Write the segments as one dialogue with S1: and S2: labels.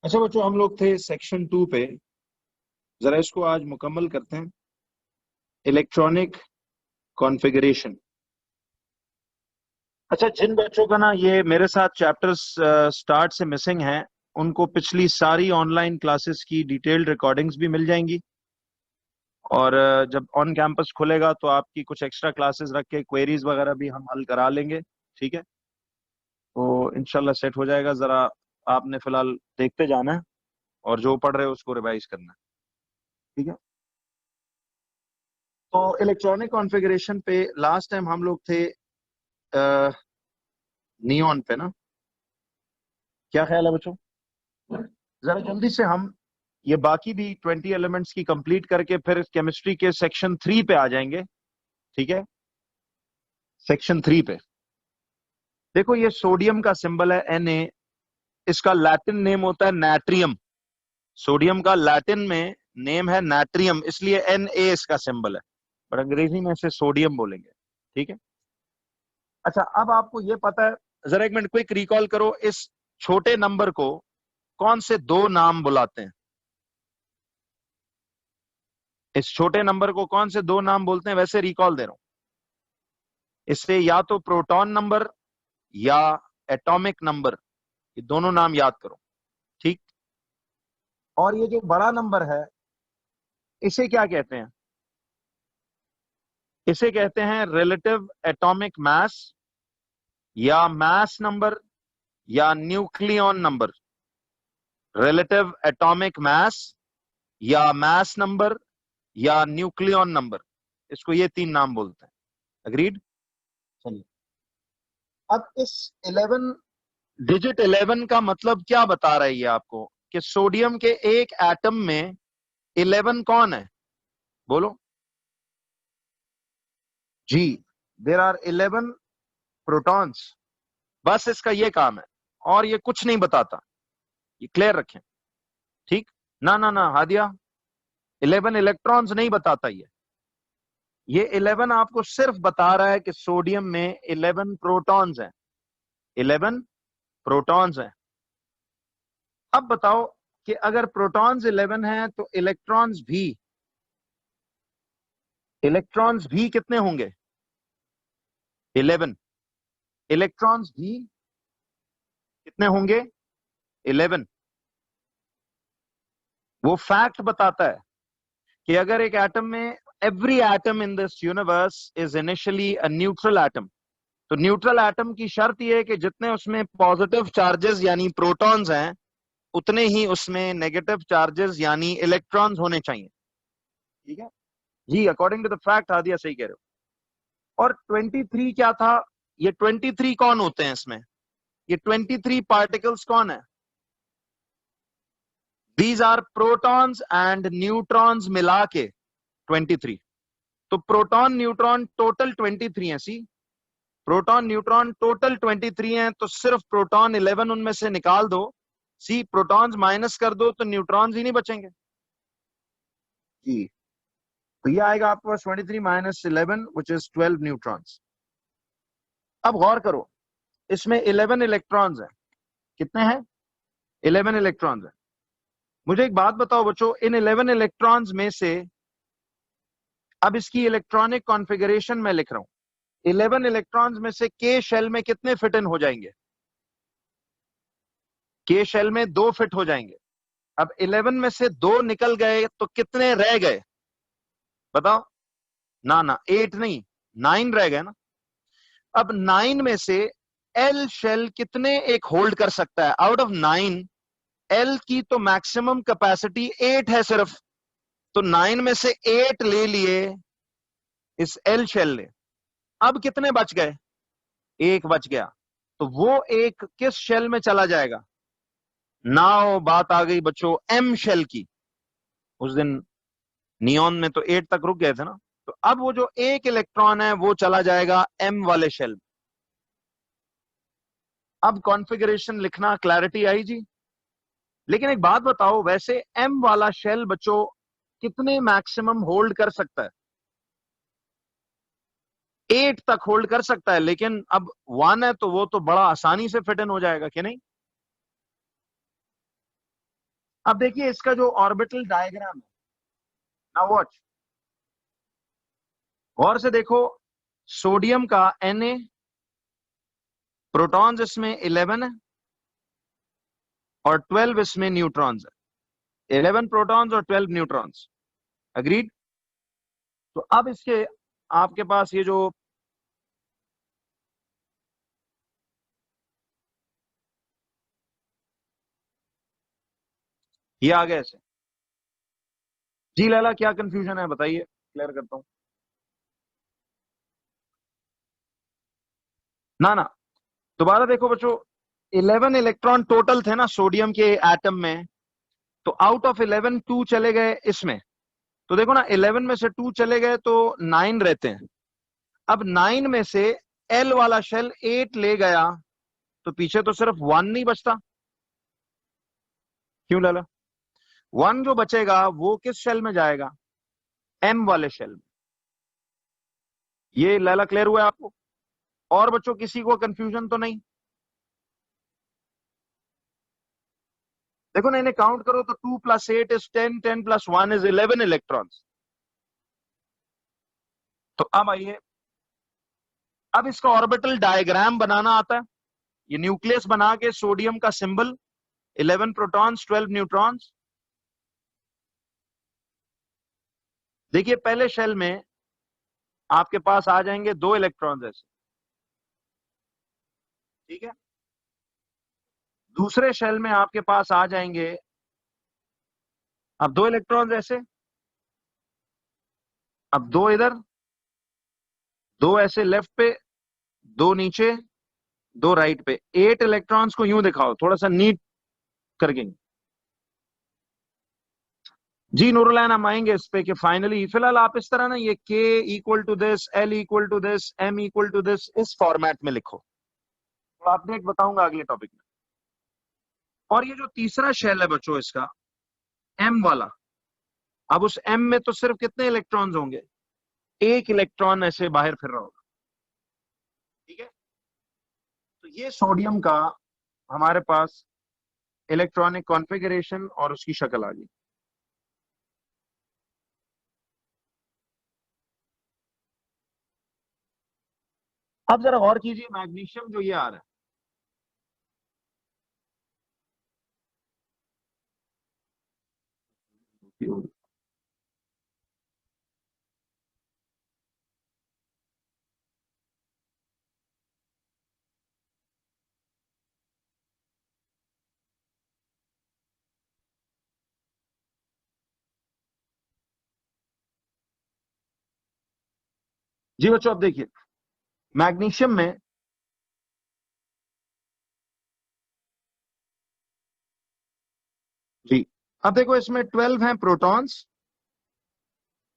S1: अच्छा बच्चों, हम लोग थे सेक्शन 2 पे। जरा इसको आज मुकम्मल करते हैं। Electronic configuration. अच्छा, जिन बच्चों का ना ये मेरे साथ चैप्टर्स स्टार्ट से मिसिंग हैं, उनको पिछली सारी ऑनलाइन क्लासेस की डिटेल्ड रिकॉर्डिंग्स भी मिल जाएंगी। और जब ऑन कैंपस खुलेगा तो आपकी कुछ एक्स्ट्रा क्लासेस रख के क्वेरीज वगैरह भी हम हल करा लेंगे। ठीक है, तो इंशाल्लाह सेट हो जाएगा। जरा आपने फिलहाल देखते जाना है और जो पढ़ रहे हो उसको रिवाइज करना है। ठीक है, तो इलेक्ट्रॉनिक कॉन्फ़िगरेशन पे लास्ट टाइम हम लोग थे नियॉन पे ना। क्या ख्याल है बच्चों? जरा जल्दी से हम ये बाकी भी 20 एलिमेंट्स की कंप्लीट करके फिर केमिस्ट्री के सेक्शन 3 पे आ जाएंगे। ठीक है, सेक्शन 3 पे देखो, ये सोडियम का सिंबल है Na। इसका लैटिन नेम होता है नाट्रियम। सोडियम का लैटिन में नेम है नाट्रियम, इसलिए Na इसका सिंबल है, पर अंग्रेजी में इसे सोडियम बोलेंगे। ठीक है, अच्छा अब आपको ये पता है, जरा एक मिनट क्विक रिकॉल करो, इस छोटे नंबर को कौन से दो नाम बुलाते हैं? इस छोटे नंबर को कौन से दो नाम बोलते हैं? वैसे रिकॉल दे रहा हूं, इससे या तो प्रोटॉन नंबर या एटॉमिक नंबर, ये दोनों नाम याद करो। ठीक, और ये जो बड़ा नंबर है इसे क्या कहते हैं? इसे कहते हैं रिलेटिव एटॉमिक मास, या मास नंबर, या nucleon number. Relative atomic mass, या मास नंबर, या न्यूक्लियन नंबर, इसको ये तीन नाम बोलते हैं। अग्रीड? चलिए, अब इस 11 डिजिट 11 का मतलब क्या बता रहा है ये आपको, कि सोडियम के एक एटम में 11 कौन है? बोलो जी, देर आर 11 प्रोटॉन्स। बस इसका ये काम है, और ये कुछ नहीं बताता। ये क्लियर रखें। ठीक, ना ना ना हादिया, 11 इलेक्ट्रॉन्स नहीं बताता ये 11 आपको सिर्फ बता रहा है कि सोडियम में 11 प्रोटॉन्स हैं। 11 प्रोटॉन्स हैं। अब बताओ कि अगर प्रोटॉन्स 11 हैं तो इलेक्ट्रॉन्स भी कितने होंगे? 11। इलेक्ट्रॉन्स भी कितने होंगे? 11। वो फैक्ट बताता है कि अगर एक एटम में, every atom in this universe is initially a neutral atom, तो न्यूट्रल एटम की शर्त यह है कि जितने उसमें पॉजिटिव चार्जेस यानी प्रोटॉन्स हैं, उतने ही उसमें नेगेटिव चार्जेस यानी इलेक्ट्रॉन्स होने चाहिए। ठीक है जी, according to the fact Hadiya सही कह रहे हो। और 23 क्या था? ये 23 कौन होते हैं इसमें? ये 23 पार्टिकल्स कौन है? These are protons and neutrons मिला के 23। तो प्रोटॉन न्यूट्रॉन टोटल 23 है। सी, प्रोटॉन न्यूट्रॉन टोटल 23 हैं, तो सिर्फ प्रोटॉन 11 उनमें से निकाल दो। सी, प्रोटॉन्स माइनस कर दो तो न्यूट्रॉन्स ही नहीं बचेंगे जी। तो ये आएगा आपके पास 23 माइनस 11 विच इज 12 न्यूट्रॉन्स। अब गौर करो, इसमें 11 इलेक्ट्रॉन्स हैं। कितने हैं? 11 इलेक्ट्रॉन्स हैं। मुझे एक बात बताओ बच्चों, इन 11 इलेक्ट्रॉन्स में से, अब इसकी इलेक्ट्रॉनिक कॉन्फ़िगरेशन मैं लिख रहा हूं, 11 इलेक्ट्रॉन्स में से के शेल में कितने फिट इन हो जाएंगे? के शेल में 2 फिट हो जाएंगे। अब 11 में से 2 निकल गए तो कितने रह गए? बताओ। ना ना, 8 नहीं, 9 रह गए ना। अब 9 में से एल शेल कितने एक होल्ड कर सकता है? आउट ऑफ 9, एल की तो मैक्सिमम कैपेसिटी 8 है सिर्फ, तो 9 में से 8 ले लिए इस एल शेल ने। अब कितने बच गए? एक बच गया, तो वो एक किस शेल में चला जाएगा? नाउ बात आ गई बच्चों एम शेल की। उस दिन नियॉन में तो 8 तक रुक गए थे ना, तो अब वो जो एक इलेक्ट्रॉन है वो चला जाएगा एम वाले शेल में। अब कॉन्फ़िगरेशन लिखना, क्लैरिटी आई जी? लेकिन एक बात बताओ, वैसे एम वाला शेल बच्चों कितने मैक्सिमम होल्ड कर सकता है? 8 तक होल्ड कर सकता है, लेकिन अब 1 है तो वो तो बड़ा आसानी से फिट इन हो जाएगा कि नहीं? अब देखिए इसका जो ऑर्बिटल डायग्राम है, ना वॉच, गौर से देखो, सोडियम का Na, प्रोटॉन्स इसमें 11 है और 12 इसमें न्यूट्रॉन्स है, 11 प्रोटॉन्स और 12 न्यूट्रॉन्स। अग्रीड? तो अब इसके आपके पास ये जो ये आ गया ऐसे। जी लैला, क्या कंफ्यूजन है बताइए, क्लियर करता हूं। ना ना, दोबारा देखो बच्चों, 11 इलेक्ट्रॉन टोटल थे ना सोडियम के एटम में, तो आउट ऑफ 11 2 चले गए इसमें। तो देखो ना, 11 में से 2 चले गए तो 9 रहते हैं। अब 9 में से एल वाला शेल 8 ले गया, तो पीछे तो सिर्फ 1 नहीं बचता। क्यों लाला? 1 जो बचेगा वो किस शेल में जाएगा? एम वाले शेल में। ये लाला क्लियर हुआ है आपको? और बच्चों किसी को कंफ्यूजन तो नहीं? देखो ना, इन्हें काउंट करो तो 2 + 8 इज 10, 10 + 1 इज 11 इलेक्ट्रॉन्स। तो अब आइए, अब इसका ऑर्बिटल डायग्राम बनाना आता है। ये न्यूक्लियस बना के सोडियम का सिंबल, 11 प्रोटॉन्स 12 न्यूट्रॉन्स। देखिए पहले शेल में आपके पास आ जाएंगे 2 इलेक्ट्रॉन्स ऐसे, ठीक है। दूसरे शेल में आपके पास आ जाएंगे अब 2 इलेक्ट्रॉन्स ऐसे, अब 2 इधर, 2 ऐसे लेफ्ट पे, 2 नीचे, 2 राइट पे। 8 इलेक्ट्रॉन्स को यूं दिखाओ थोड़ा सा नीट करके। जी नूरुलैन, हम आएंगे इस पे कि फाइनली, फिलहाल आप इस तरह ना, ये K equal to this, L equal to this, M equal to this, इस फॉर्मेट में लिखो। तो आपने एक बताऊंगा अगले टॉपिक में। और ये जो तीसरा शेल है बच्चों इसका, M वाला, अब उस M में तो सिर्फ कितने इलेक्ट्रॉन्स होंगे? 1 इलेक्ट्रॉन ऐसे बाहर फिर रहा होगा, ठीक है। तो ये सोडियम का हमारे पास इलेक्ट्रॉनिक कॉन्फ़िगरेशन और उसकी शक्ल आ गई। अब जरा गौर कीजिए, मैग्नीशियम जो ये आ रहा है, जी बच्चों अब देखिए मैग्नीशियम में, जी अब देखो इसमें 12 हैं प्रोटॉन्स,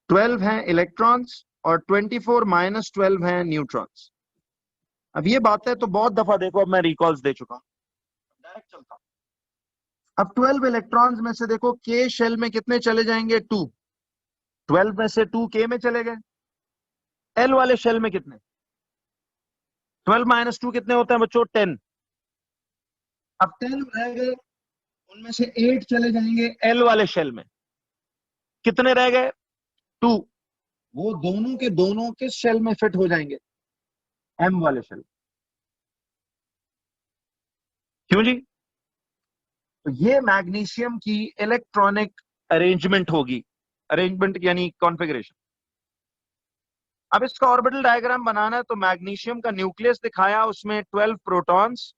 S1: 12 हैं इलेक्ट्रॉन्स और 24 - 12 हैं न्यूट्रॉन्स। अब ये बात है तो बहुत दफा देखो, अब मैं रिकॉल्स दे चुका हूं, डायरेक्ट चलता हूं। अब 12 इलेक्ट्रॉन्स में से देखो के शेल में कितने चले जाएंगे? 2। 12 में से 2 के में चले गए। एल वाले शेल में कितने? 12 - 2 कितने होते हैं बच्चों? 10। अब 10 रह गए, उनमें से 8 चले जाएंगे एल वाले शेल में। कितने रह गए? 2। वो दोनों के दोनों किस शेल में फिट हो जाएंगे? एम वाले शेल। क्यों जी? तो ये मैग्नीशियम की इलेक्ट्रॉनिक अरेंजमेंट होगी, अरेंजमेंट यानी कॉन्फ़िगरेशन। अब इसका ऑर्बिटल डायग्राम बनाना है तो मैग्नीशियम का न्यूक्लियस दिखाया, उसमें 12 प्रोटॉन्स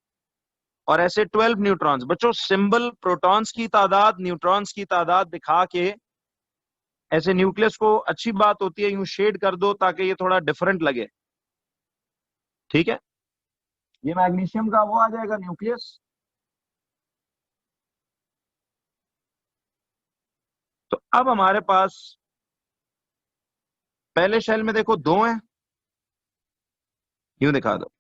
S1: और ऐसे 12 न्यूट्रॉन्स। बच्चों सिंबल प्रोटॉन्स की तादाद, न्यूट्रॉन्स की तादाद दिखा के ऐसे न्यूक्लियस को, अच्छी बात होती है यूं शेड कर दो ताकि ये थोड़ा डिफरेंट लगे, ठीक है। ये मैग्नीशियम का वो आ जाएगा न्यूक्लियस। तो अब हमारे पास पहले शेल में देखो 2 हैं, यूं दिखा दो।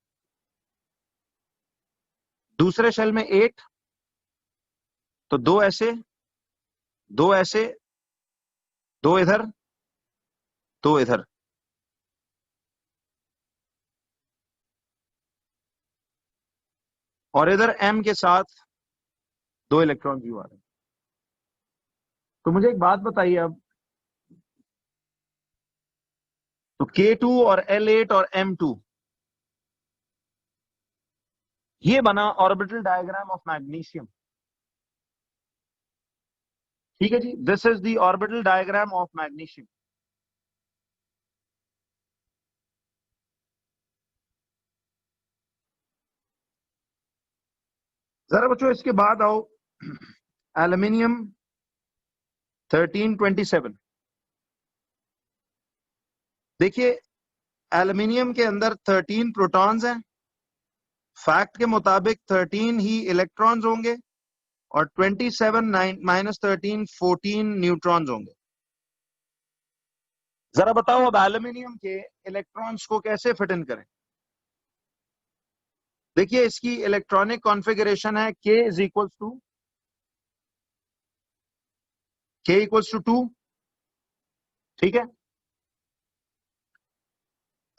S1: दूसरे शेल में 8, तो 2 ऐसे, 2 ऐसे, 2 इधर, 2 इधर। और इधर एम के साथ 2 इलेक्ट्रॉन व्यू आ रहे हैं। तो मुझे एक बात बताइए अब, तो K2 और L8 और M2, ये बना ऑर्बिटल डायग्राम ऑफ मैग्नीशियम। ठीक है जी, this is the orbital diagram of magnesium. जरा बच्चों इसके बाद आओ एल्यूमिनियम 1327। देखिए एल्यूमिनियम के अंदर 13 प्रोटॉन्स हैं, फैक्ट के मुताबिक 13 ही इलेक्ट्रॉन्स होंगे और 27 माइनस 13 14 न्यूट्रॉन्स होंगे। जरा बताओ अब एल्यूमिनियम के इलेक्ट्रॉन्स को कैसे फिट इन करें। देखिए इसकी इलेक्ट्रॉनिक कॉन्फ़िगरेशन है K is equals to two, ठीक है।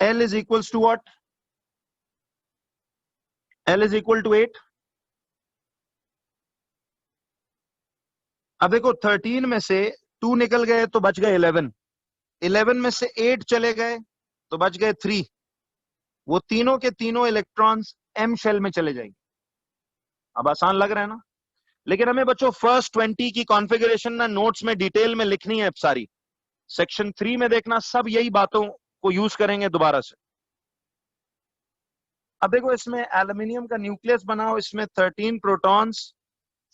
S1: L is equals to what, L is equal to 8। अब देखो 13 में से 2 निकल गए तो बच गए 11, 11 में से 8 चले गए तो बच गए 3। वो तीनों के तीनों इलेक्ट्रॉन्स M शेल में चले जाएंगे। अब आसान लग रहा है ना, लेकिन हमें बच्चों फर्स्ट 20 की कॉन्फ़िगरेशन ना नोट्स में डिटेल में लिखनी है सारी। सेक्शन 3 में देखना सब यही बातों को यूज करेंगे दोबारा से। अब देखो इसमें एल्यूमिनियम का न्यूक्लियस बनाओ, इसमें 13 प्रोटॉन्स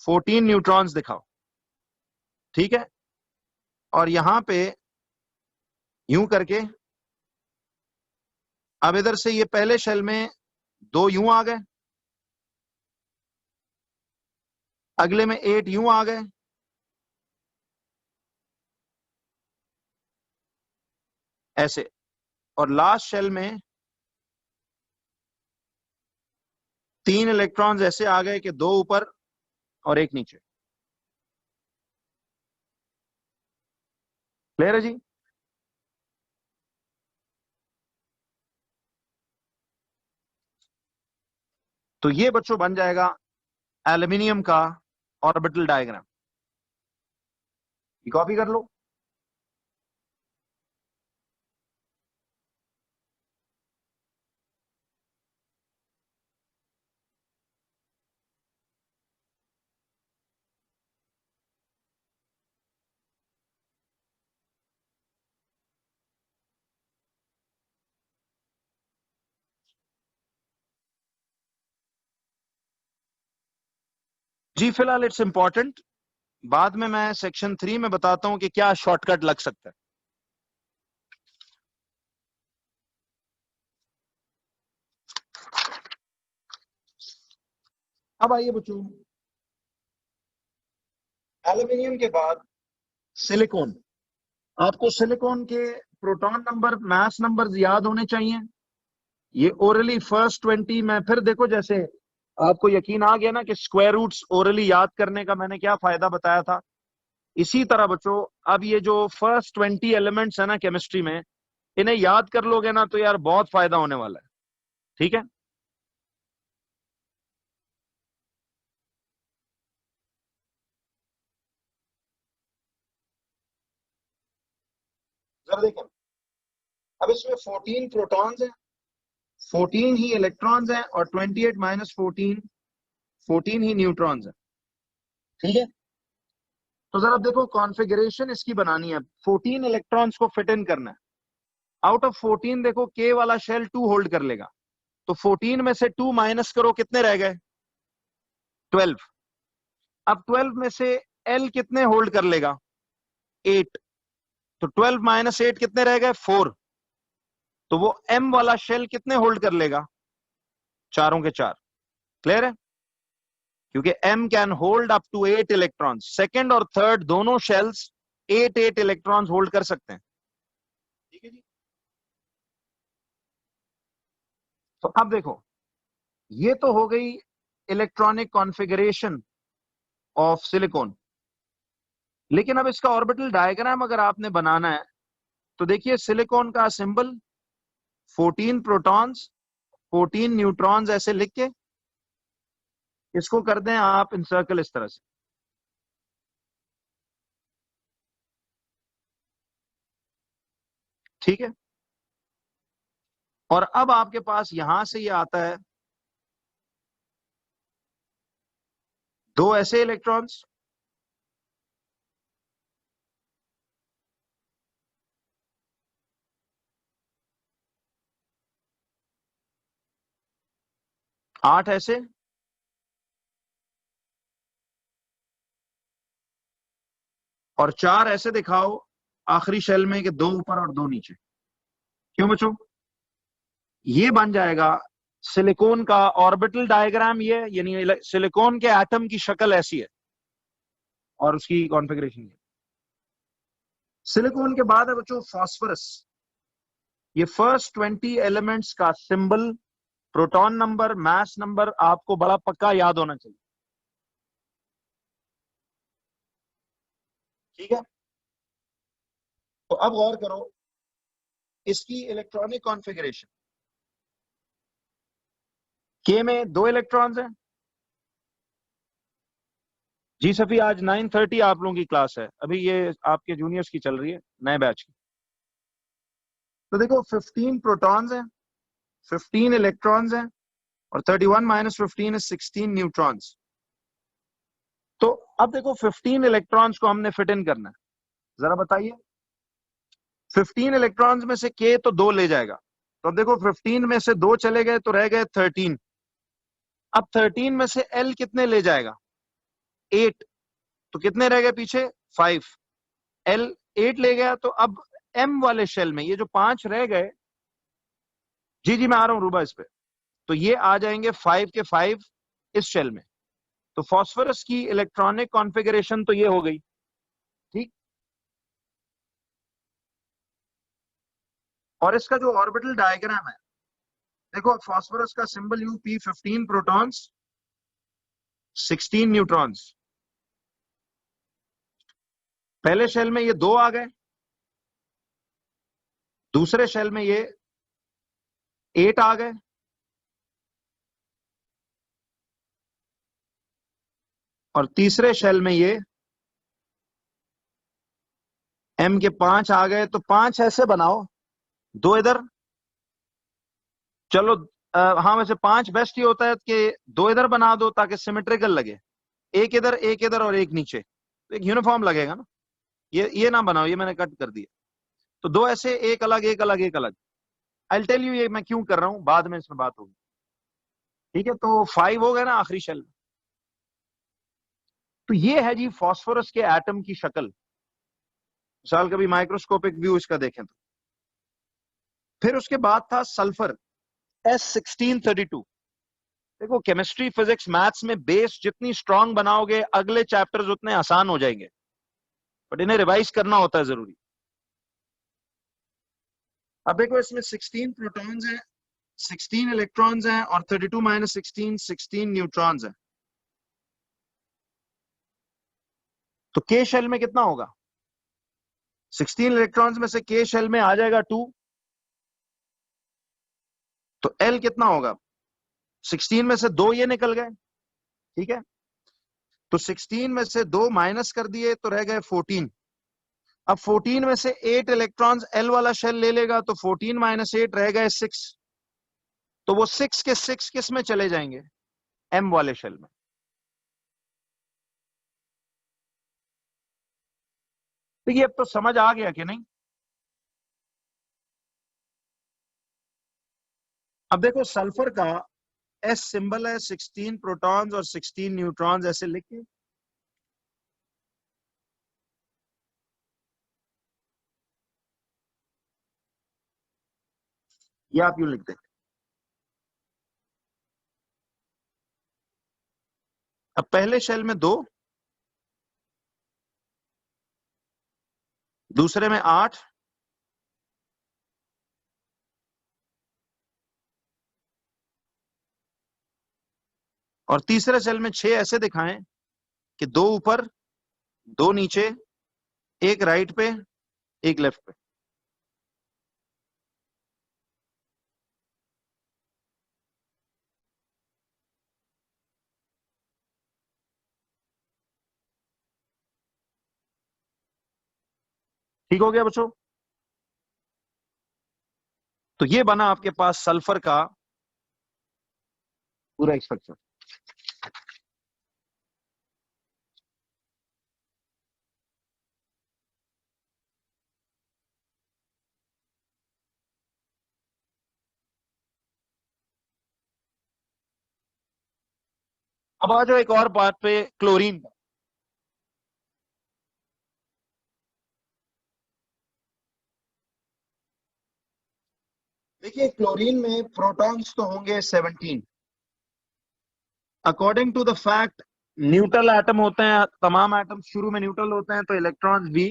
S1: 14 न्यूट्रॉन्स दिखाओ, ठीक है। और यहां पे यूं करके अब इधर से ये पहले शेल में 2 यूं आ गए, अगले में 8 यूं आ गए, ऐसे। और लास्ट शेल में 3 इलेक्ट्रॉन्स ऐसे आ गए कि 2 ऊपर और 1 नीचे। क्लियर है जी। तो ये बच्चों बन जाएगा एल्यूमिनियम का ऑर्बिटल डायग्राम। कॉपी कर लो। जी फिलहाल इट्स इंपॉर्टेंट, बाद में मैं सेक्शन 3 में बताता हूं कि क्या शॉर्टकट लग सकता है। अब आइए बच्चों, एल्यूमिनियम के बाद सिलिकॉन। आपको सिलिकॉन के प्रोटॉन नंबर मास नंबर याद होने चाहिए। ये ओरली फर्स्ट 20 में, फिर देखो जैसे आपको यकीन आ गया ना कि स्क्वायर रूट्स ओरली याद करने का मैंने क्या फायदा बताया था, इसी तरह बच्चों अब ये जो फर्स्ट 20 एलिमेंट्स है ना केमिस्ट्री में, इन्हें याद कर लोगे ना तो यार बहुत फायदा होने वाला है, ठीक है। जरा देखें, अब इसमें 14 प्रोटॉन्स हैं, 14 ही इलेक्ट्रॉन्स हैं और 28 माइनस 14 14 ही न्यूट्रॉन्स हैं, ठीक है। तो जरा देखो कॉन्फ़िगरेशन इसकी बनानी है, 14 इलेक्ट्रॉन्स को फिट इन करना है। आउट ऑफ 14 देखो K वाला शेल 2 होल्ड कर लेगा, तो 14 में से 2 माइनस करो, कितने रह गए 12। अब 12 में से L कितने होल्ड कर लेगा 8, तो 12 माइनस 8 कितने रह गए 4। तो वो M वाला शेल कितने होल्ड कर लेगा, चारों के चार। क्लियर है, क्योंकि M can hold up to 8 electron, second और थर्ड दोनों शेल्स 8 इलेक्ट्रॉन्स होल्ड कर सकते हैं, ठीक है जी। तो अब देखो ये तो हो गई इलेक्ट्रॉनिक कॉन्फ़िगरेशन ऑफ सिलिकॉन, लेकिन अब इसका ऑर्बिटल डायग्राम अगर आपने बनाना है तो देखिए सिलिकॉन का सिंबल 14 प्रोटॉन्स 14 न्यूट्रॉन्स ऐसे लिख के इसको कर दें आप इंसर्कल इस तरह से। ठीक है। और अब आपके पास यहां से ये आता है दो ऐसे इलेक्ट्रॉन्स, आठ ऐसे, और चार ऐसे दिखाओ आखिरी शेल में कि दो ऊपर और दो नीचे। क्यों बच्चों? ये बन जाएगा सिलिकॉन का ऑर्बिटल डायग्राम, ये यानी सिलिकॉन के एटम की शक्ल ऐसी है और उसकी कॉन्फ़िगरेशन ये। सिलिकॉन के बाद है बच्चों फास्फोरस। ये फर्स्ट 20 एलिमेंट्स का symbol, proton number, mass number आपको बड़ा पक्का याद होना चाहिए। ठीक है। तो अब गौर करो इसकी इलेक्ट्रॉनिक कॉन्फ़िगरेशन। के में दो इलेक्ट्रॉन्स हैं। जी सफी, आज 9:30 आप लोगों की क्लास है, अभी ये आपके जूनियर्स की चल रही है, नए बैच की। तो देखो 15 प्रोटॉन्स हैं, 15 इलेक्ट्रॉन्स हैं, और 31 माइनस 15 इज 16 न्यूट्रॉन्स। तो अब देखो 15 इलेक्ट्रॉन्स को हमने फिट इन करना है, जरा बताइए। 15 इलेक्ट्रॉन्स में से के तो दो ले जाएगा, तो अब देखो 15 में से दो चले गए तो रह गए 13। अब 13 में से एल कितने ले जाएगा? 8। तो कितने रह गए पीछे? 5। एल 8 ले गया, तो अब एम वाले शेल में ये जो 5 रह गए, जी जी मैं आ रहा हूं रूबा इस पे, तो ये आ जाएंगे 5 के 5 इस शेल में। तो फास्फोरस की इलेक्ट्रॉनिक कॉन्फ़िगरेशन तो ये हो गई। ठीक। और इसका जो ऑर्बिटल डायग्राम है, देखो फास्फोरस का symbol U P, 15 protons, 16 neutrons. पहले शेल में ये दो आ गए, दूसरे शेल में ये 8 आ गए, और तीसरे शेल में ये एम के 5 आ गए। तो 5 ऐसे बनाओ, दो इधर, चलो हाँ वैसे 5 बेस्ट ये होता है कि दो इधर बना दो ताकि सिमेट्रिकल लगे, एक इधर और एक नीचे, तो एक यूनिफॉर्म लगेगा ना। ये ना बनाओ, ये मैंने कट कर दिया। तो दो ऐसे, एक अलग एक अलग एक अलग। आई टेल यू ये मैं क्यों कर रहा हूं, बाद में इसमें बात होगी। ठीक है, तो 5 हो गए ना आखिरी शेल में। तो ये है जी फास्फोरस के एटम की शक्ल। मिसाल कभी माइक्रोस्कोपिक व्यू इसका देखें तो। फिर उसके बाद था सल्फर, S1632। देखो केमिस्ट्री, फिजिक्स, मैथ्स में बेस जितनी स्ट्रांग बनाओगे अगले चैप्टर्स उतने आसान हो जाएंगे, बट इन्हें रिवाइज करना होता है जरूरी। अब देखो इसमें 16 प्रोटॉन्स हैं, 16 इलेक्ट्रॉन्स हैं, और 32 माइनस 16 16 न्यूट्रॉन्स हैं। तो के शेल में कितना होगा? 16 इलेक्ट्रॉन्स में से के शेल में आ जाएगा 2, तो एल कितना होगा? 16 में से दो ये निकल गए। ठीक है, तो 16 में से दो माइनस कर दिए तो रह गए 14। अब 14 में से 8 इलेक्ट्रॉन्स एल वाला शेल ले लेगा, तो 14 माइनस 8 रह गए 6। तो वो 6 के 6 किस में चले जाएंगे? एम वाले शेल में। तो ये अब तो समझ आ गया कि नहीं? अब देखो सल्फर का एस सिंबल है, 16 प्रोटॉन्स और 16 न्यूट्रॉन्स, ऐसे लिख के। ये आप यूं लिखते हैं। अब पहले शेल में दो, दूसरे में 8, और तीसरे शेल में 6 ऐसे दिखाएं कि दो ऊपर, दो नीचे, एक राइट पे, एक लेफ्ट पे। ठीक हो गया बच्चों? तो ये बना आपके पास सल्फर का पूरा स्ट्रक्चर। अब आ जाओ एक और बात पे, क्लोरीन का। देखिए क्लोरीन में प्रोटॉन्स तो होंगे 17। According to the fact neutral atom होते हैं, तमाम एटम शुरू में न्यूट्रल होते हैं, तो इलेक्ट्रॉन्स भी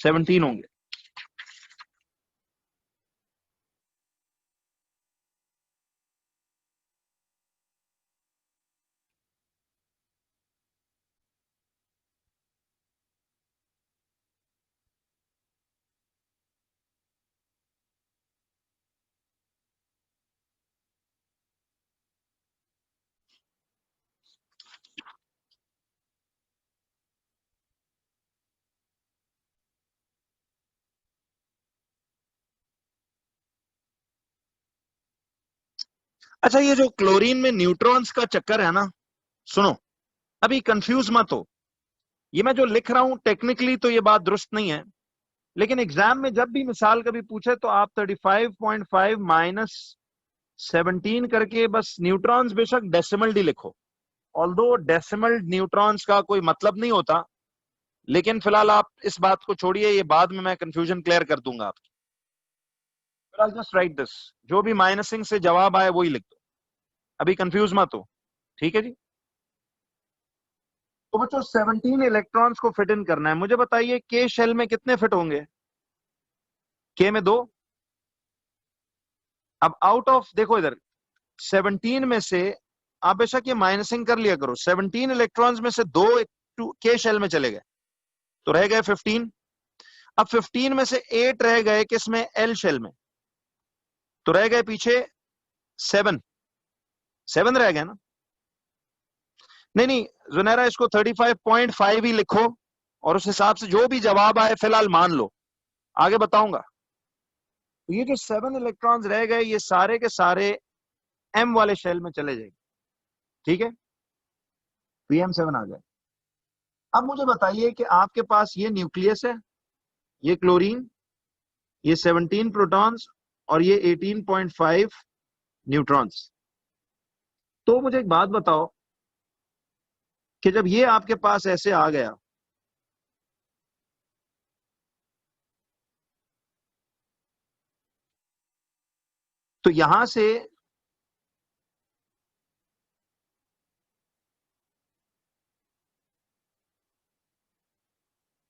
S1: 17 होंगे। अच्छा, ये जो क्लोरीन में न्यूट्रॉन्स का चक्कर है ना, सुनो, अभी कंफ्यूज मत हो। ये मैं जो लिख रहा हूं टेक्निकली तो ये बात दुरुस्त नहीं है, लेकिन एग्जाम में जब भी मिसाल कभी पूछे तो आप 35.5 माइनस 17 करके बस न्यूट्रॉन्स बेशक डेसिमल डी लिखो। ऑल्दो डेसिमल न्यूट्रॉन्स का कोई मतलब नहीं होता, लेकिन फिलहाल आप इस बात को छोड़िए, ये बाद में मैं कंफ्यूजन क्लियर कर दूंगा आपकी। जस्ट राइट दिस, जो भी माइनसिंग से जवाब आए वही लिख दो, अभी कंफ्यूज मत हो, ठीक है जी। तो बच्चों 17 इलेक्ट्रॉन्स को फिट इन करना है। मुझे बताइए के शेल में कितने फिट होंगे? के में 2। अब आउट ऑफ, देखो इधर 17 में से आप बेशक ये माइनसिंग कर लिया करो, 17 इलेक्ट्रॉन्स में से 2 के शेल में चले गए तो रह गए 15। अब 15 में से 8 रह गए किसमें? एल शेल में, तो रह गए पीछे 7। 7 रह गए ना? नहीं नहीं जुनैरा, इसको 35.5 ही लिखो और उस हिसाब से जो भी जवाब आए फिलहाल मान लो, आगे बताऊंगा। तो ये जो 7 इलेक्ट्रॉन्स रह गए ये सारे के सारे एम वाले शेल में चले जाएंगे, ठीक है, PM7 आ गए। अब मुझे बताइए कि आपके पास ये न्यूक्लियस है, ये क्लोरीन, ये 17 प्रोटॉन्स और ये 18.5 न्यूट्रॉन्स। तो मुझे एक बात बताओ कि जब ये आपके पास ऐसे आ गया, तो यहां से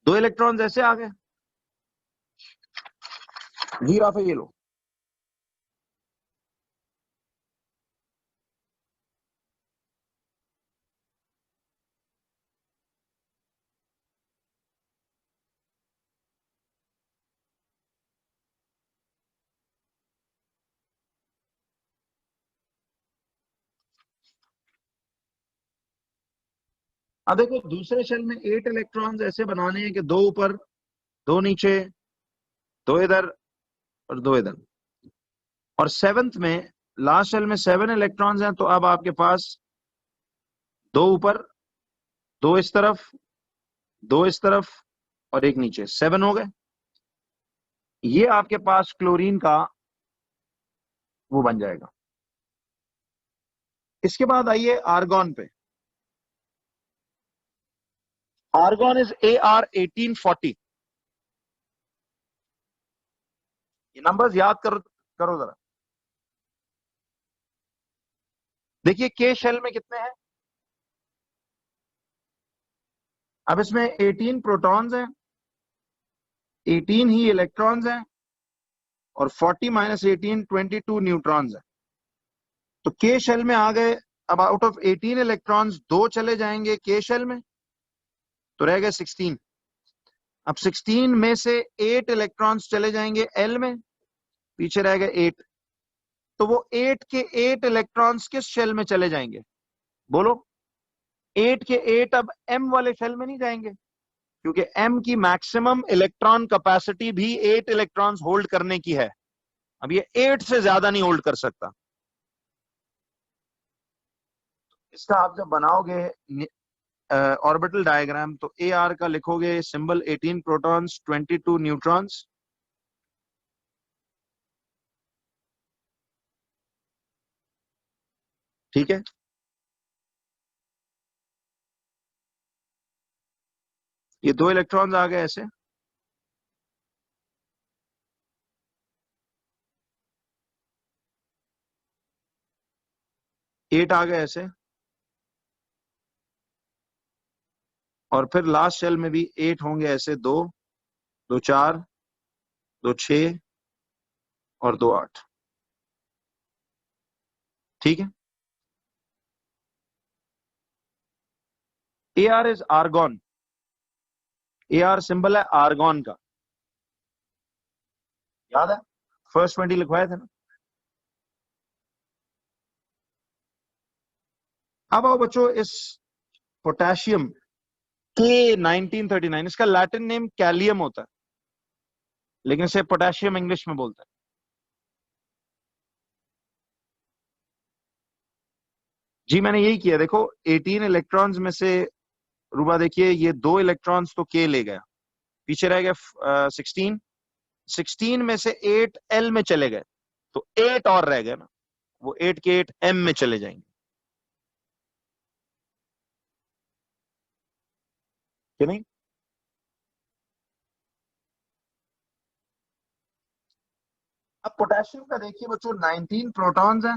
S1: दो इलेक्ट्रॉन्स ऐसे आ गए, जी राफे ये लो। अब देखो दूसरे शेल में 8 इलेक्ट्रॉन्स ऐसे बनाने हैं कि 2 ऊपर, 2 नीचे, 2 इधर और 2 इधर। और 7th में, लास्ट शेल में 7 इलेक्ट्रॉन्स हैं, तो अब आपके पास 2 ऊपर, 2 इस तरफ, 2 इस तरफ और 1 नीचे, 7 हो गए। ये आपके पास क्लोरीन का वो बन जाएगा। इसके बाद आइए आर्गॉन पे। Argon is AR1840। ये नंबर्स याद करो करो जरा। देखिए के शेल में कितने हैं? अब इसमें 18 प्रोटॉन्स हैं, 18 ही इलेक्ट्रॉन्स हैं और 40 माइनस 18 22 न्यूट्रॉन्स हैं। तो के शेल में आ गए। अब आउट ऑफ 18 इलेक्ट्रॉन्स 2 चले जाएंगे के शेल में, तो रह गए 16। अब 16 में से 8 इलेक्ट्रॉन्स चले जाएंगे एल में, पीछे रह गए 8। तो वो 8 के 8 इलेक्ट्रॉन्स किस शेल में चले जाएंगे? बोलो। 8 के 8 अब एम वाले शेल में नहीं जाएंगे, क्योंकि एम की मैक्सिमम इलेक्ट्रॉन कैपेसिटी भी 8 इलेक्ट्रॉन्स होल्ड करने की है। अब ये 8 से ज्यादा नहीं होल्ड कर सकता। इसका आप जब बनाओगे ऑर्बिटल डायग्राम तो ए आर का लिखोगे सिंबल 18 प्रोटॉन्स 22 न्यूट्रॉन्स, ठीक है। ये 2 इलेक्ट्रॉन्स आ गए ऐसे, एट आ गए ऐसे, और फिर लास्ट शेल में भी 8 होंगे ऐसे, 2 2 4 2 6 और 2 8, ठीक है। A R is argon, A R symbol है आर्गॉन का, याद है फर्स्ट 20 लिखवाए थे ना। अब आओ बच्चों इस पोटेशियम के 1939, इसका लैटिन नेम कैलियम होता है, लेकिन इसे पोटेशियम इंग्लिश में बोलते हैं। जी मैंने यही किया, देखो 18 इलेक्ट्रॉन्स में से रूबा देखिए ये 2 इलेक्ट्रॉन्स तो के ले गया, पीछे रह गया 16, 16 में से 8 एल में चले गए, तो 8 और रह गए ना, वो 8 के 8 एम में चले जाएंगे, कि नहीं। अब पोटेशियम का देखिए बच्चों 19 प्रोटॉन्स हैं,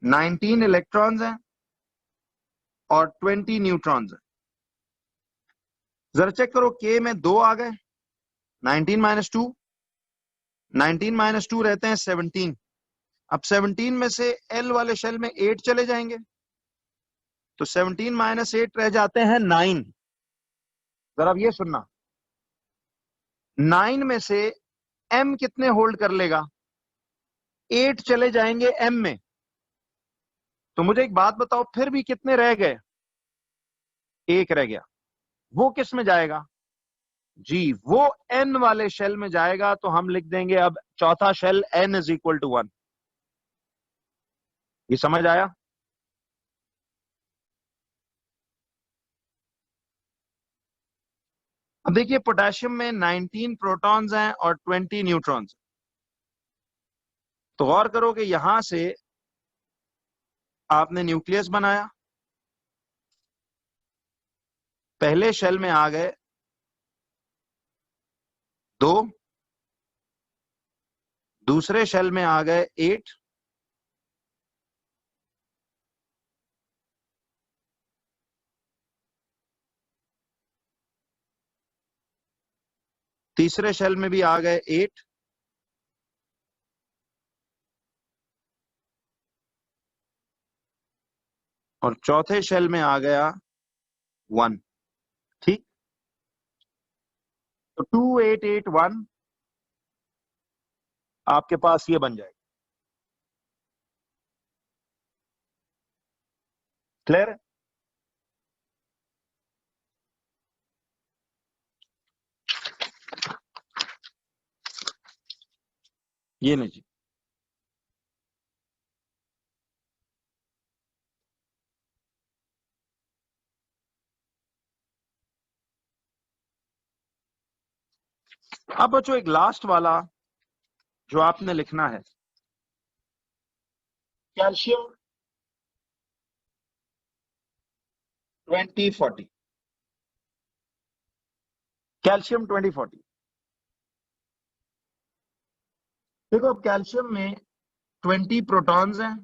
S1: 19 इलेक्ट्रॉन्स हैं और 20 न्यूट्रॉन्स हैं। जरा चेक करो के में 2 आ गए, 19 माइनस 2, 19 माइनस 2 रहते हैं 17। अब 17 में से एल वाले शेल में 8 चले जाएंगे, तो 17 माइनस 8 रह जाते हैं 9। जरा अब ये सुनना, 9 में से एम कितने होल्ड कर लेगा, 8 चले जाएंगे एम में, तो मुझे एक बात बताओ फिर भी कितने रह गए, एक रह गया, वो किस में जाएगा, जी वो एन वाले शेल में जाएगा, तो हम लिख देंगे अब चौथा shell N is equal to 1। ये समझ आया। अब देखिए पोटेशियम में 19 प्रोटॉन्स हैं और 20 न्यूट्रॉन्स, तो गौर करो कि यहां से आपने न्यूक्लियस बनाया, पहले शेल में आ गए 2, दूसरे शेल में आ गए 8, तीसरे शेल में भी आ गए 8, और चौथे शेल में आ गया 1, ठीक। तो 2881 आपके पास ये बन जाएगा, क्लियर है। ये नहीं जी, अब बच्चों एक लास्ट वाला जो आपने लिखना है, कैल्शियम 2040, कैल्शियम 2040। देखो अब कैल्शियम में 20 प्रोटॉन्स हैं,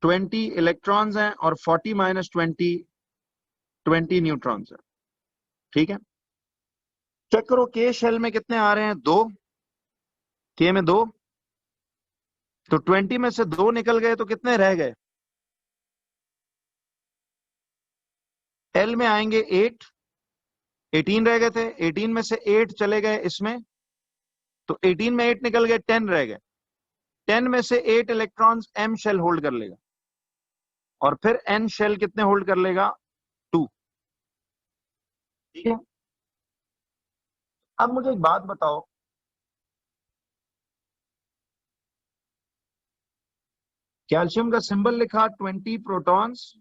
S1: 20 इलेक्ट्रॉन्स हैं और 40 माइनस 20 न्यूट्रॉन्स हैं, ठीक है। चेक करो के शेल में कितने आ रहे हैं, 2, के में 2, तो 20 में से 2 निकल गए तो कितने रह गए, एल में आएंगे 8, 18 रह गए थे, 18 में से 8 चले गए इसमें, तो 18 में 8 निकल गए, 10 रह गए, 10 में से 8 इलेक्ट्रॉन्स एम शेल होल्ड कर लेगा, और फिर एन शेल कितने होल्ड कर लेगा, 2, ठीक है। अब मुझे एक बात बताओ, कैल्शियम का सिंबल लिखा 20 प्रोटॉन्स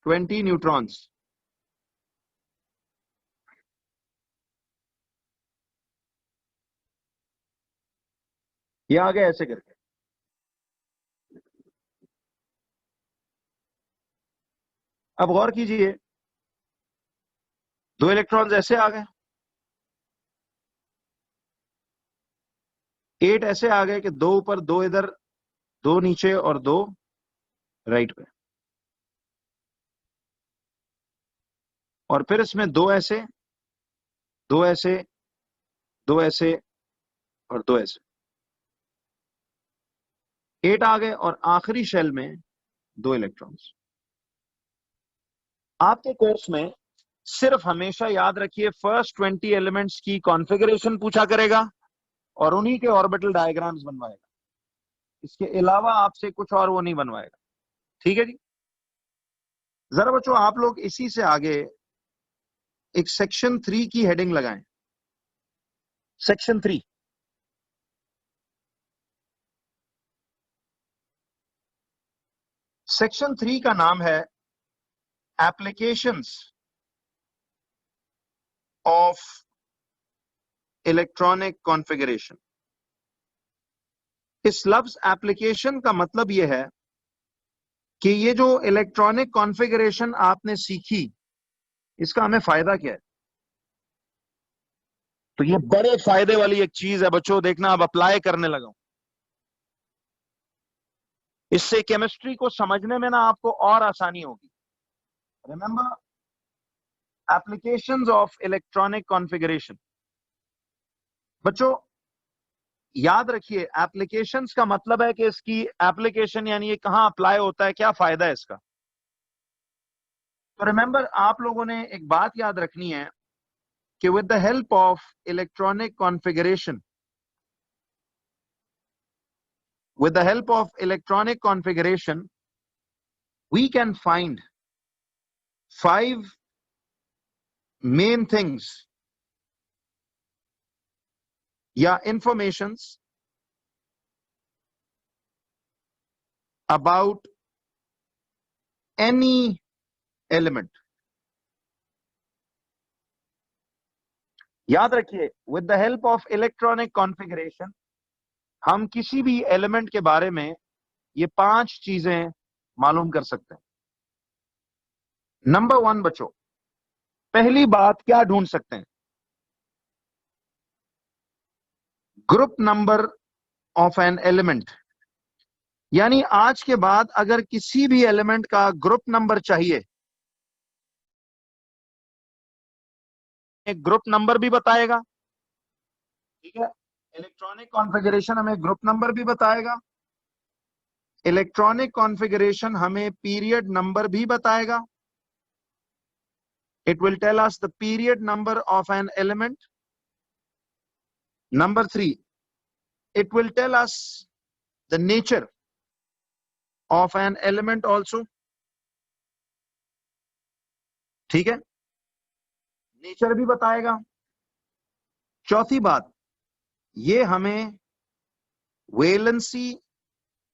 S1: 20 न्यूट्रॉन्स। ये आ गया ऐसे करके। अब गौर कीजिए, 2 इलेक्ट्रॉन्स ऐसे आ गए, 8 ऐसे आ गए कि 2 ऊपर 2 इधर, 2 नीचे और 2 राइट पे। और फिर इसमें 2 ऐसे, 2 ऐसे, 2 ऐसे और 2 ऐसे, 8 आ गए। और आखिरी शेल में 2 इलेक्ट्रॉन्स। आपके कोर्स में सिर्फ हमेशा याद रखिए फर्स्ट 20 एलिमेंट्स की कॉन्फ़िगरेशन पूछा करेगा और उन्हीं के ऑर्बिटल डायग्राम्स बनवाएगा। इसके अलावा आपसे कुछ और वो नहीं बनवाएगा। ठीक है जी। जरा बच्चों आप लोग इसी से आगे एक सेक्शन 3 की हेडिंग लगाएं। सेक्शन 3। सेक्शन 3 का नाम है एप्लीकेशंस ऑफ इलेक्ट्रॉनिक कॉन्फ़िगरेशन। इस लफ्ज एप्लीकेशन का मतलब यह है कि ये जो इलेक्ट्रॉनिक कॉन्फ़िगरेशन आपने सीखी, इसका हमें फायदा क्या है। तो ये बड़े फायदे वाली एक चीज है बच्चों, देखना अब अप्लाई करने लगा हूं। इससे केमिस्ट्री को समझने में ना आपको और आसानी होगी। Remember, applications of electronic configuration. बच्चों याद रखिए, एप्लीकेशंस का मतलब है कि इसकी एप्लीकेशन यानी ये कहां अप्लाई होता है, क्या फायदा है इसका। तो रिमेंबर, आप लोगों ने एक बात याद रखनी है कि with the help of electronic configuration, with the help of electronic configuration, we can find 5 main things या informations about any element. याद रखिए, with the help of electronic configuration हम किसी भी एलिमेंट के बारे में ये 5 चीजें मालूम कर सकते हैं। नंबर 1 बच्चों, पहली बात क्या ढूंढ सकते हैं? Group number of an element. यानी आज के बाद अगर किसी भी एलिमेंट का ग्रुप नंबर चाहिए, एक ग्रुप नंबर भी बताएगा। ठीक है, इलेक्ट्रॉनिक कॉन्फ़िगरेशन हमें ग्रुप नंबर भी बताएगा, इलेक्ट्रॉनिक कॉन्फ़िगरेशन हमें पीरियड नंबर भी बताएगा। It will tell us the period number of an element. Number 3, it will tell us the nature of an element also. ठीक है, नेचर भी बताएगा। चौथी बात, ये हमें वेलेंसी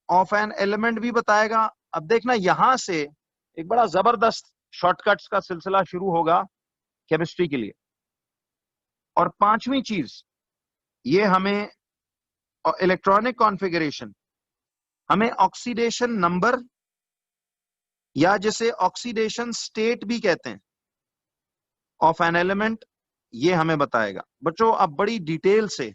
S1: ऑफ एन एलिमेंट भी बताएगा। अब देखना, यहां से एक बड़ा जबरदस्त शॉर्टकट्स का सिलसिला शुरू होगा केमिस्ट्री के लिए। और पांचवी चीज, ये हमें इलेक्ट्रॉनिक कॉन्फ़िगरेशन हमें ऑक्सीडेशन नंबर या जिसे ऑक्सीडेशन स्टेट भी कहते हैं ऑफ एन एलिमेंट, ये हमें बताएगा। बच्चों अब बड़ी डिटेल से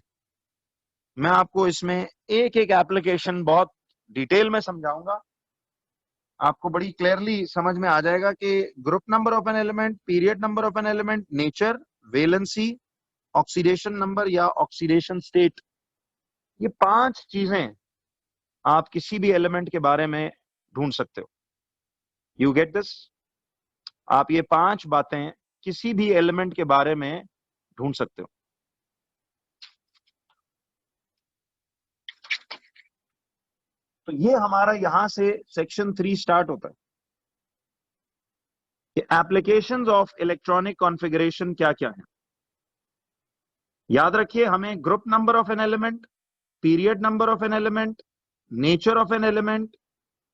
S1: मैं आपको इसमें एक एक एप्लीकेशन बहुत डिटेल में समझाऊंगा। आपको बड़ी क्लियरली समझ में आ जाएगा कि group number of an element, period number of an element, nature, valency, oxidation number या ऑक्सीडेशन स्टेट, ये 5 चीजें आप किसी भी एलिमेंट के बारे में ढूंढ सकते हो। You get this? आप ये 5 बातें किसी भी एलिमेंट के बारे में ढूंढ सकते हो। तो ये हमारा यहां से सेक्शन 3 स्टार्ट होता है कि एप्लीकेशंस ऑफ इलेक्ट्रॉनिक कॉन्फ़िगरेशन क्या क्या है। याद रखिए, हमें group number of an element, period number of an element, nature of an element,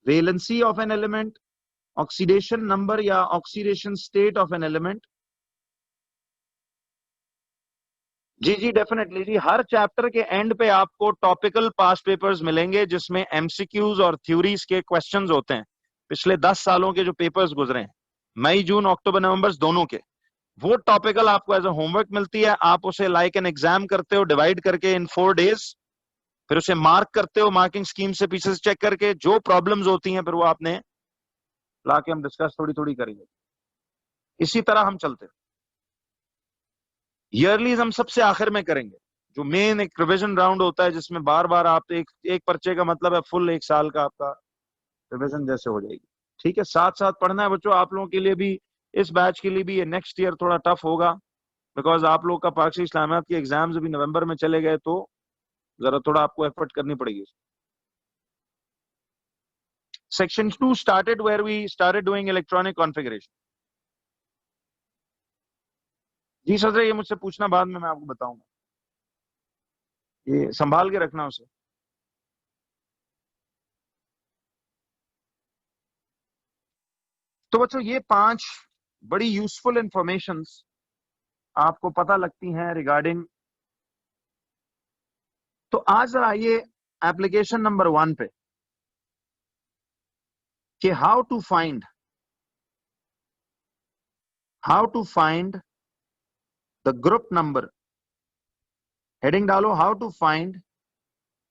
S1: valency of an element, oxidation number या oxidation state of an element. जी जी डेफिनेटली जी, हर चैप्टर के एंड पे आपको टॉपिकल पास्ट पेपर्स मिलेंगे जिसमें एमसीक्यूज और थ्योरीज के क्वेश्चंस होते हैं, पिछले 10 सालों के जो पेपर्स गुजरे हैं, मई जून अक्टूबर नवंबर दोनों के, वो टॉपिकल आपको एज ए होमवर्क मिलती है। आप उसे लाइक एन एग्जाम करते हो डिवाइड करके इन 4 डेज, फिर उसे मार्क करते हो मार्किंग स्कीम से पीछे से चेक करके, जो प्रॉब्लम्स होती हैं फिर वो आपने लाके हम डिस्कस थोड़ी थोड़ी करेंगे। इसी तरह हम चलते हैं। ईयरलीज हम सबसे आखिर में करेंगे, जो मेन एक रिवीजन राउंड होता है जिसमें बार बार आप एक पर्चे का मतलब है फुल 1 साल का आपका रिवीजन जैसे हो जाएगी। ठीक है, साथ साथ पढ़ना है बच्चों। आप लोगों के लिए भी, इस बैच के लिए भी ये नेक्स्ट ईयर थोड़ा टफ होगा, बिकॉज आप लोग का पाक इस्लामियात के एग्जाम्स अभी नवंबर में चले गए, तो जरा थोड़ा आपको एफर्ट करनी पड़ेगी। Section 2 started where we started doing electronic configuration. जी सर, ये मुझसे पूछना बाद में, मैं आपको बताऊंगा, ये संभाल के रखना उसे। तो बच्चों ये 5 बड़ी यूजफुल इंफॉर्मेशंस आपको पता लगती हैं रिगार्डिंग। तो आज जरा आइए एप्लीकेशन नंबर 1 पे, कि how to find the group number. Heading डालो, how to find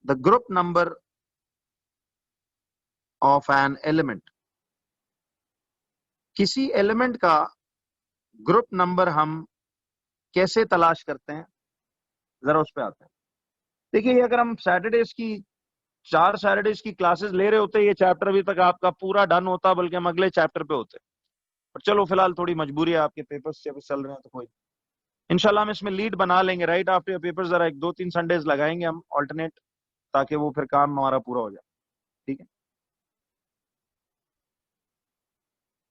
S1: the group number of an element. किसी एलिमेंट का ग्रुप नंबर हम कैसे तलाश करते हैं, जरा उस पे आते हैं। देखिए, अगर हम सैटरडेज की 4 सैटरडेज की क्लासेस ले रहे होते, ये चैप्टर अभी तक आपका पूरा डन होता, बल्कि हम अगले चैप्टर पे होते। पर चलो फिलहाल थोड़ी मजबूरी है, आपके पेपर्स जब चल रहे हैं तो कोई, इंशाल्लाह हम इसमें लीड बना लेंगे। राइट आफ्टर पेपर जरा 1-2-3 संडेज लगाएंगे हम ऑल्टरनेट, ताकि वो फिर काम हमारा पूरा हो जाए। ठीक है,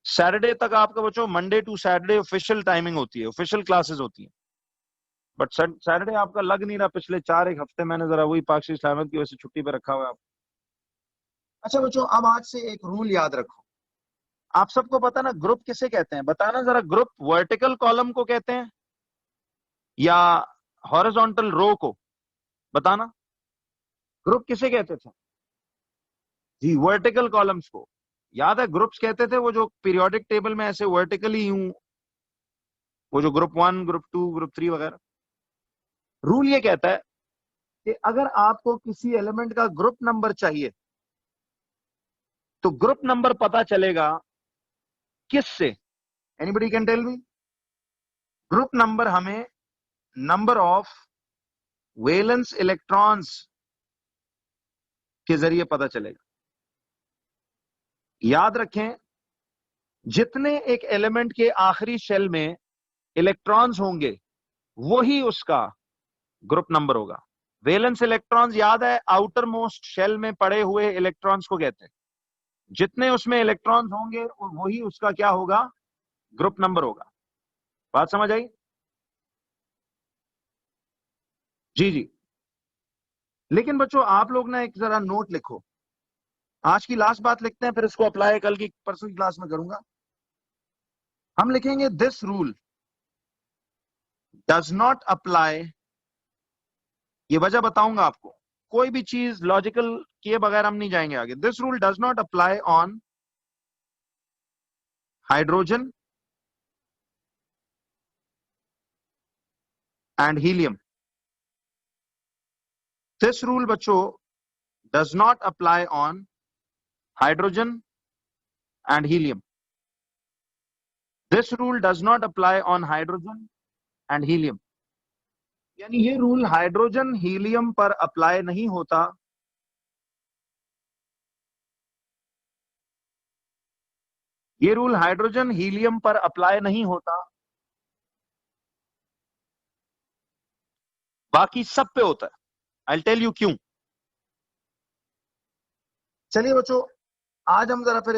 S1: सैटरडे तक आपका बच्चों, Monday to Saturday official timing होती है, ऑफिशियल क्लासेस होती है। बट सैटरडे आपका लग नहीं रहा, पिछले 4-1 हफ्ते मैंने जरा वही पाक इस्लामियत की वजह से छुट्टी पे रखा हुआ है। अच्छा बच्चों, अब आज से एक रूल याद रखो। आप सबको पता ना ग्रुप किसे कहते हैं, बताना जरा। ग्रुप वर्टिकल कॉलम को कहते हैं या हॉरिजॉन्टल रो को, बताना। ग्रुप किसे कहते थे? जी, वर्टिकल कॉलम्स को। याद है, ग्रुप्स कहते थे वो जो पीरियोडिक टेबल में ऐसे वर्टिकली यूं, वो जो ग्रुप 1, ग्रुप 2, ग्रुप 3 वगैरह। रूल ये कहता है कि अगर आपको किसी एलिमेंट का ग्रुप नंबर चाहिए, तो ग्रुप नंबर पता चलेगा किससे? Anybody can tell me? Group number हमें नंबर ऑफ वैलेंस इलेक्ट्रॉन्स के जरिए पता चलेगा। याद रखें, जितने एक एलिमेंट के आखिरी शेल में इलेक्ट्रॉन्स होंगे, वही उसका ग्रुप नंबर होगा। वैलेंस इलेक्ट्रॉन्स याद है, आउटर मोस्ट शेल में पड़े हुए इलेक्ट्रॉन्स को कहते हैं। जितने उसमें इलेक्ट्रॉन्स होंगे वही उसका क्या होगा? ग्रुप नंबर होगा। बात समझ आई? जी जी। लेकिन बच्चों आप लोग ना एक जरा नोट लिखो, आज की लास्ट बात लिखते हैं, फिर इसको अप्लाई कल की परसों की क्लास में करूंगा। हम लिखेंगे this rule does not apply. ये वजह बताऊंगा आपको, कोई भी चीज लॉजिकल किए बगैर हम नहीं जाएंगे आगे। This rule does not apply on hydrogen and helium. This rule बच्चों does not apply on hydrogen and helium. This rule does not apply on hydrogen and helium. यानी ये रूल हाइड्रोजन हीलियम पर अप्लाई नहीं होता। ये rule hydrogen helium पर apply नहीं होता, बाकी सब पे होता है। आई टेल यू क्यों। चलिए बच्चों, आज हम जरा फिर